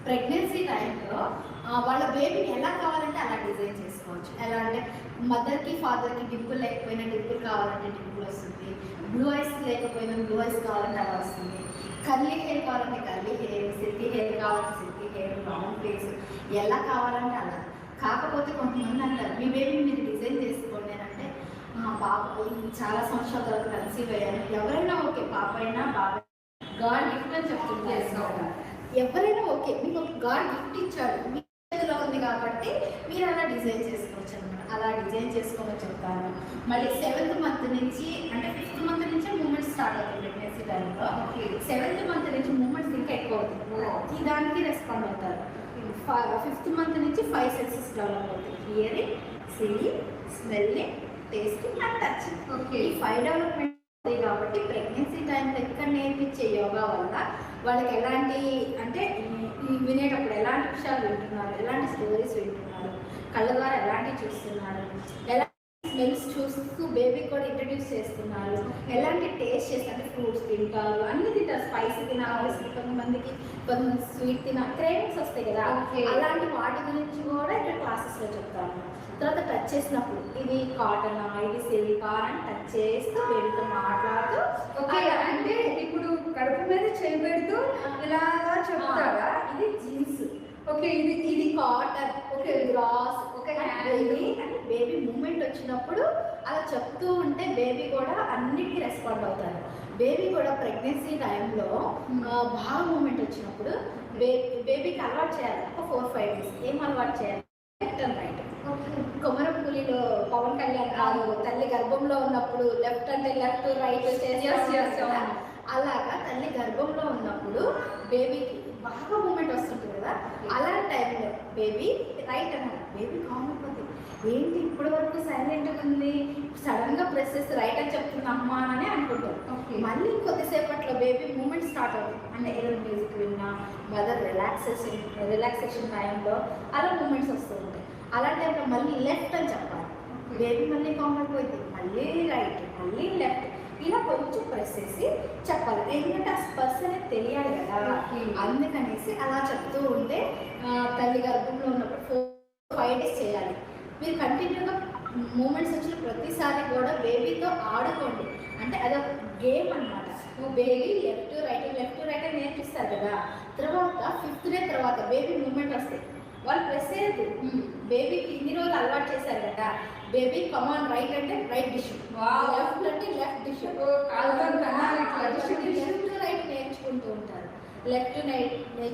Pregnancy టైంలో వాళ్ళ బేబీని ఎలా కావాలంటే అలా డిజైన్ చేసుకోవచ్చు. ఎలా అంటే మదర్కి ఫాదర్కి డింపుల్ లేకపోయినా డింపుల్ కావాలంటే డింపుల్ వస్తుంది, బ్లూ ఐస్ లేకపోయినా బ్లూ ఐస్ కావాలంటే అలా వస్తుంది, కర్లీ హెయిర్ కావాలంటే కర్లీ హెయిర్, సిల్కీ హెయిర్ కావాలంటే సిల్కీ హెయిర్, రౌండ్ ఫేస్ ఎలా కావాలంటే అలా. కాకపోతే కొంతమంది అంటారు మీ బేబీని మీరు డిజైన్ చేసుకోండి అని అంటే బాబు చాలా సంవత్సరాల తర్వాత కన్సీవ్ అయ్యాను, ఎవరైనా ఓకే, పాప అయినా బాబా గాడ్ గిఫ్ట్ అని చెప్తుంటారు. ఎవరైనా ఓకే, మీకు ఒక గాడ్ గిఫ్ట్ ఇచ్చాడు, మీ చేతిలో ఉంది కాబట్టి మీరు అలా డిజైన్ చేసుకోవచ్చు అనమాట. అలా డిజైన్ చేసుకోమని చెప్తాను. మళ్ళీ 7th మంత్ నుంచి అంటే 5th మంత్ నుంచే మూమెంట్స్ స్టార్ట్ అవుతుంది ప్రెగ్నెన్సీ టైంలో. 7th మంత్ నుంచి మూమెంట్స్ ఇంకా ఎక్కువ అవుతుంది, దానికి రెస్పాండ్ అవుతారు. 5th మంత్ నుంచి 5 సెన్సెస్ డెవలప్ అవుతాయి: hearing, seeing, smelling, tasting and touching. ఈ 5 డెవలప్మెంట్ కాబట్టి ప్రెగ్నెన్సీ టైంలో ఎక్కడ నేర్పించే యోగా వల్ల వాళ్ళకి ఎలాంటి అంటే వినేటప్పుడు ఎలాంటి విషయాలు వింటున్నారు, ఎలాంటి స్టోరీస్ వింటున్నారు, కళ్ళ ద్వారా ఎలాంటివి చూస్తున్నారు, ఎలాంటి స్మెల్స్ చూస్తూ బేబీకి కూడా ఇంట్రడ్యూస్ చేస్తున్నారు, ఎలాంటి టేస్ట్ చేస్తారు, ఫ్రూట్స్ తింటారు, అన్ని తింటారు, స్పైసీ తినాలి, కొంతమంది స్వీట్ క్రేవింగ్స్ వస్తాయి కదా, అలాంటి వాటి గురించి కూడా ఇక్కడ క్లాసెస్లో చెప్తాను. తర్వాత టచ్ చేసినప్పుడు ఇది కాటన్, ఇది సిల్కా అని టచ్ చేస్తూ బేబీతో మాట్లాడుతూ అంటే ఇప్పుడు కడుపు మీద చేయబెడుతూ ఇలా చెప్తారా? ఇది జీన్స్, ఓకే, ఇది cotton, okay, grass, okay, baby అంటే బేబీ మూమెంట్ వచ్చినప్పుడు అలా చెప్తూ ఉంటే బేబీ కూడా అన్నిటికీ రెస్పాండ్ అవుతారు. బేబీ కూడా ప్రెగ్నెన్సీ టైంలో బాగా మూమెంట్ వచ్చినప్పుడు బేబీకి అలవాటు చేయాలి. ఒక 4-5 days ఏం అలవాటు చేయాలి? Left and right. కొమరపులిలో పవన్ కళ్యాణ్ కాదు, తల్లి గర్భంలో ఉన్నప్పుడు లెఫ్ట్ అంటే లెఫ్ట్, రైట్ చేస్తే అలాగా తల్లి గర్భంలో ఉన్నప్పుడు బేబీకి బాగా మూమెంట్ వస్తుంటుంది కదా, అలాంటి టైంలో బేబీ రైట్ అన్నారు, బేబీ కామ్ అయిపోతుంది. ఏంటి ఇప్పటి వరకు సైలెంట్గా ఉంది, సడన్ గా ప్రెస్ చేస్తే రైట్ అని చెప్తుంది అమ్మా అని అనుకుంటారు. మళ్ళీ కొద్దిసేపట్లో బేబీ మూమెంట్ స్టార్ట్ అవుతుంది. అంటే ఏదైనా మ్యూజిక్ విన్నా, మదర్ రిలాక్సేషన్ టైంలో అలా మూమెంట్స్ వస్తూ ఉంటాయి. అలాంటి టైంలో మళ్ళీ లెఫ్ట్ అని చెప్పాలి, బేబీ మళ్ళీ కామ్ అయిపోయింది, మళ్ళీ రైట్, మళ్ళీ లెఫ్ట్, ఇలా కొంచెం ప్రెస్ చేసి చెప్పాలి. ఎందుకంటే ఆ స్పర్శ అనేది తెలియాలి కదా, అందుకనేసి అలా చెప్తూ ఉంటే తల్లి గర్భంలో ఉన్నప్పుడు 4-5 days చేయాలి. మీరు కంటిన్యూగా మూమెంట్స్ వచ్చిన ప్రతిసారి కూడా బేబీతో ఆడుకోండి. అంటే అదొక గేమ్ అనమాట. బేబీ లెఫ్ట్ రైట్ అని నేర్పిస్తారు కదా, తర్వాత 5th day తర్వాత బేబీ మూమెంట్ వస్తాయి, వాళ్ళు ప్రెస్ చేయద్దు. బేబీకి ఇన్ని రోజులు అలవాటు చేశారు కదా, బేబీ కమాన్ రైట్ అంటే రైట్ డిష్, లెఫ్ట్ అంటే లెఫ్ట్ డిష్, లెఫ్ట్ రైట్ నేర్చుకుంటూ ఉంటారు. Left right